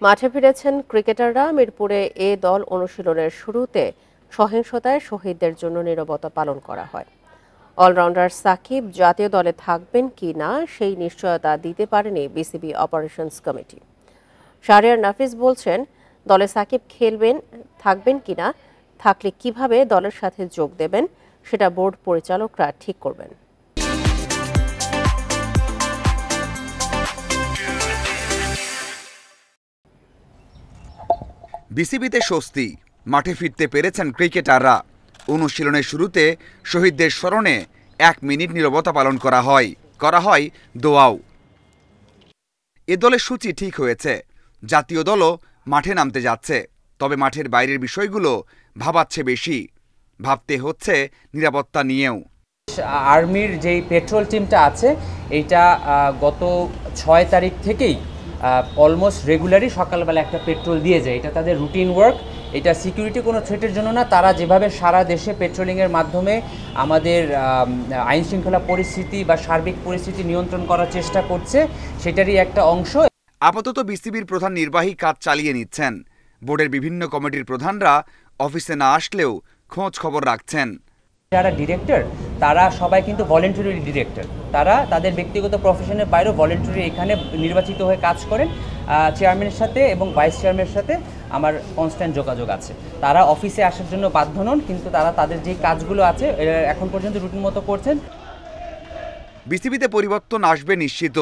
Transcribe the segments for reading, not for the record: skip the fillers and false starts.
মাঠে ফিরেছেন ক্রিকেটাররা। মিরপুরে এ দল অনুশীলনের শুরুতে সহিংসতায় শহীদদের জন্য নীরবতা পালন করা হয়। অলরাউন্ডার সাকিব জাতীয় দলে থাকবেন কি না সেই নিশ্চয়তা দিতে পারেনি বিসিবি অপারেশনস কমিটি। শাহরিয়ার নাফিস বলছেন, দলে সাকিব থাকবেন কিনা, থাকলে কিভাবে দলের সাথে যোগ দেবেন সেটা বোর্ড পরিচালকরা ঠিক করবেন। বিসিবিতে স্বস্তি, মাঠে ফিরতে পেরেছেন ক্রিকেটাররা। অনুশীলনের শুরুতে শহীদদের স্মরণে 1 মিনিট নীরবতা পালন করা হয় দোয়াও। এ দলের সূচি ঠিক হয়েছে, জাতীয় দলও মাঠে নামতে যাচ্ছে। তবে মাঠের বাইরের বিষয়গুলো ভাবাচ্ছে বেশি, ভাবতে হচ্ছে নিরাপত্তা নিয়েও। আর্মির যেই পেট্রোল টিমটা আছে এইটা গত 6 তারিখ থেকেই অলমোস্ট রেগুলারই সকালবেলা একটা পেট্রোল দিয়ে যায়। এটা তাদের রুটিন ওয়ার্ক। এটা সিকিউরিটি কোনো থ্রেটের জন্য না। তারা যেভাবে সারা দেশে পেট্রোলিংয়ের মাধ্যমে আমাদের আইন শৃঙ্খলা পরিস্থিতি বা সার্বিক পরিস্থিতি নিয়ন্ত্রণ করার চেষ্টা করছে, সেটারই একটা অংশ। আপাতত বিসিবির প্রধান নির্বাহী কাজ চালিয়ে নিচ্ছেন। বোর্ডের বিভিন্ন কমিটির প্রধানরা অফিসে না আসলেও খোঁজ খবর রাখছেন। যারা ডিরেক্টর তারা সবাই কিন্তু ভলেন্টারি ডিরেক্টর। তারা তাদের ব্যক্তিগত প্রফেশনের বাইরেও ভলেন্টারি এখানে নির্বাচিত হয়ে কাজ করেন। চেয়ারম্যানের সাথে এবং ভাইস চেয়ারম্যানের সাথে আমার কনস্ট্যান্ট যোগাযোগ আছে। তারা অফিসে আসার জন্য বাধ্য নন, কিন্তু তারা তাদের যে কাজগুলো আছে এখন পর্যন্ত রুটিন মতো করছেন। বিসিবিতে পরিবর্তন আসবে নিশ্চিত।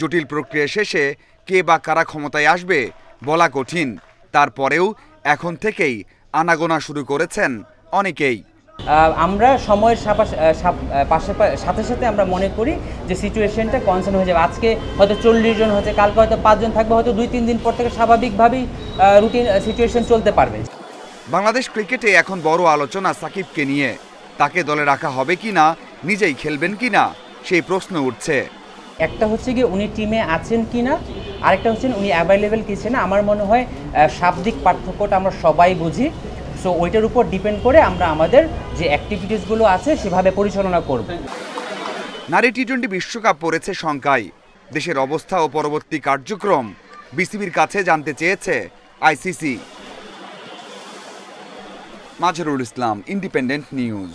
জটিল প্রক্রিয়া শেষে কে বা কারা ক্ষমতায় আসবে বলা কঠিন। তারপরেও এখন থেকেই আনাগোনা শুরু করেছেন অনেকেই। আমরা সময়ের সাথে সাথে আমরা মনে করি যে সিচুয়েশনটা কনসার্ন হয়ে যাবে। আজকে হয়তো 40 জন হচ্ছে, কালকে হয়তো 5 জন থাকবে, হয়তো 2-3 দিন পর থেকে স্বাভাবিকভাবেই রুটিন সিচুয়েশন চলতে পারবে। বাংলাদেশ ক্রিকেটে এখন বড় আলোচনা সাকিবকে নিয়ে। তাকে দলে রাখা হবে কিনা, নিজেই খেলবেন কিনা সেই প্রশ্ন উঠছে। একটা হচ্ছে গিয়ে উনি টিমে আছেন কিনা, আরেকটা হচ্ছে উনি অ্যাভেলেবেল কিনা না। আমার মনে হয় শাব্দিক পার্থক্যটা আমরা সবাই বুঝি। সো ওইটার উপর ডিপেন্ড করে আমরা আমাদের যে অ্যাক্টিভিটিসগুলো আছে সেভাবে পরিচালনা করব। নারী টি-20 বিশ্বকাপ পড়েছে শঙ্কায়। দেশের অবস্থা ও পরবর্তী কার্যক্রম বিসিবির কাছে জানতে চেয়েছে ICC. Mazharul Islam, independent news.